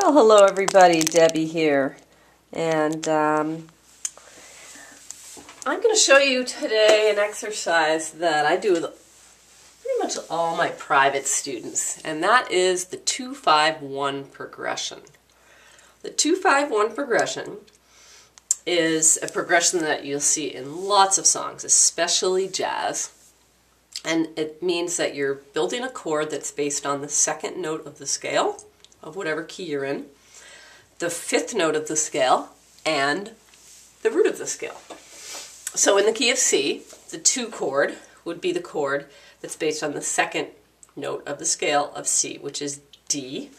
Well, hello everybody, Debbie here, and I'm going to show you today an exercise that I do with pretty much all my private students, and that is the 2-5-1 progression. The 2-5-1 progression is a progression that you'll see in lots of songs, especially jazz, and it means that you're building a chord that's based on the second note of the scale of whatever key you're in, the fifth note of the scale, and the root of the scale. So in the key of C, the 2 chord would be the chord that's based on the second note of the scale of C, which is D,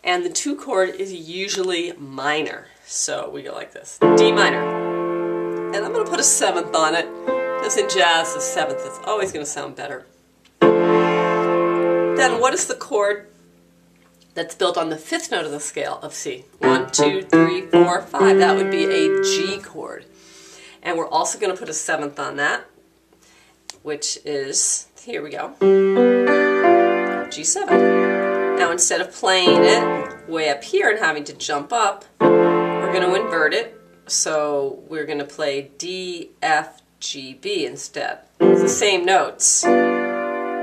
and the 2 chord is usually minor. So we go like this, D minor. And I'm going to put a 7th on it, because in jazz the 7th is always going to sound better. Then what is the chord that's built on the 5th note of the scale of C? 1, 2, 3, 4, 5. That would be a G chord. And we're also going to put a 7th on that, which is, here we go, G7. Now instead of playing it way up here and having to jump up, we're going to invert it. So we're going to play D, F, G, B instead. It's the same notes,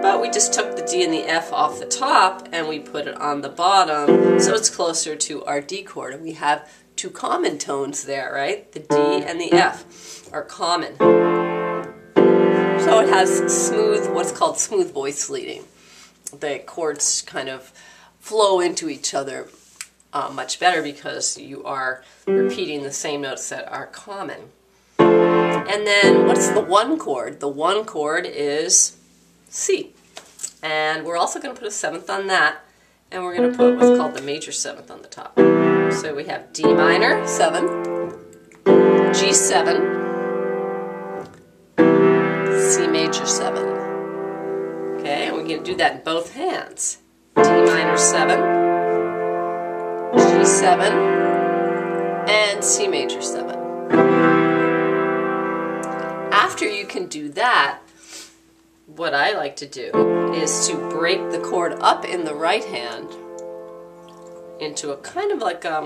but we just took the D and the F off the top and we put it on the bottom, so it's closer to our D chord. And we have 2 common tones there, right? The D and the F are common. So it has smooth, what's called smooth voice leading. The chords kind of flow into each other much better because you are repeating the same notes that are common. And then what's the 1 chord? The 1 chord is C. And we're also going to put a 7th on that, and we're going to put what's called the major 7th on the top. So we have D minor, 7, G7, C major 7. Okay, and we're going to do that in both hands. D minor 7, G7, and C major 7. After you can do that, what I like to do is to break the chord up in the right hand into a kind of like a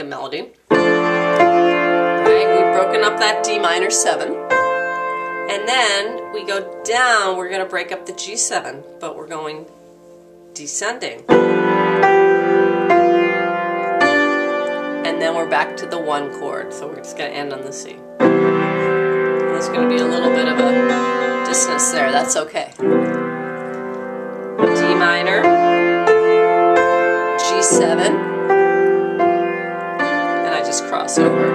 melody. Right? We've broken up that D minor 7, and then we go down. We're going to break up the G7, but we're going descending, and then we're back to the 1 chord. So we're just going to end on the C. There's going to be a little bit of a dissonance there. That's okay. D minor, G7, and I just cross over.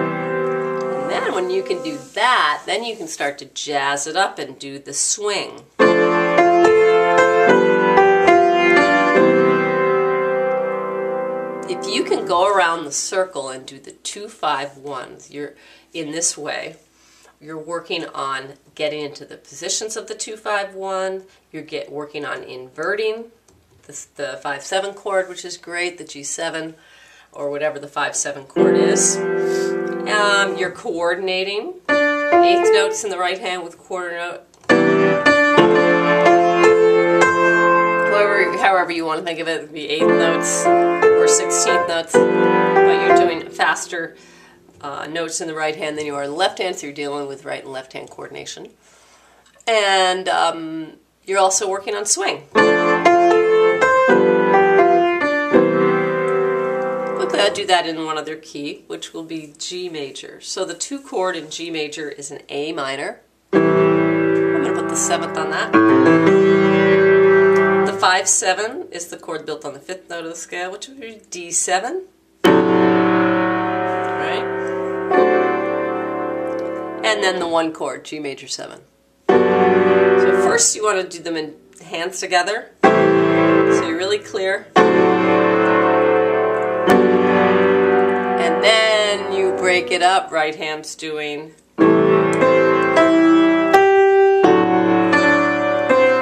And then when you can do that, then you can start to jazz it up and do the swing. If you can go around the circle and do the 2-5-1s, you're in this way. You're working on getting into the positions of the 2-5-1. You're working on inverting the 5-7 chord, which is great, the G7, or whatever the 5-7 chord is. You're coordinating 8th notes in the right hand with quarter note. However you want to think of it, the 8th notes or 16th notes, but you're doing faster notes in the right hand than you are in the left hand, so you're dealing with right and left hand coordination. And you're also working on swing. Quickly, I'll do that in one other key, which will be G major. So the 2 chord in G major is an A minor. I'm going to put the 7th on that. The 5-7 is the chord built on the 5th note of the scale, which would be D7. And then the 1 chord, G major 7. So first you want to do them in hands together, so you're really clear. And then you break it up, right hand's doing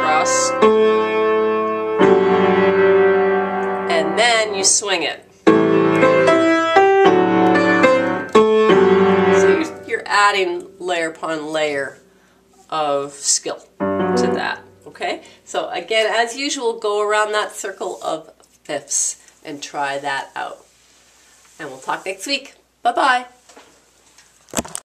cross, and then you swing it. Adding layer upon layer of skill to that, okay? So again, as usual, go around that circle of fifths and try that out. And we'll talk next week. Bye-bye.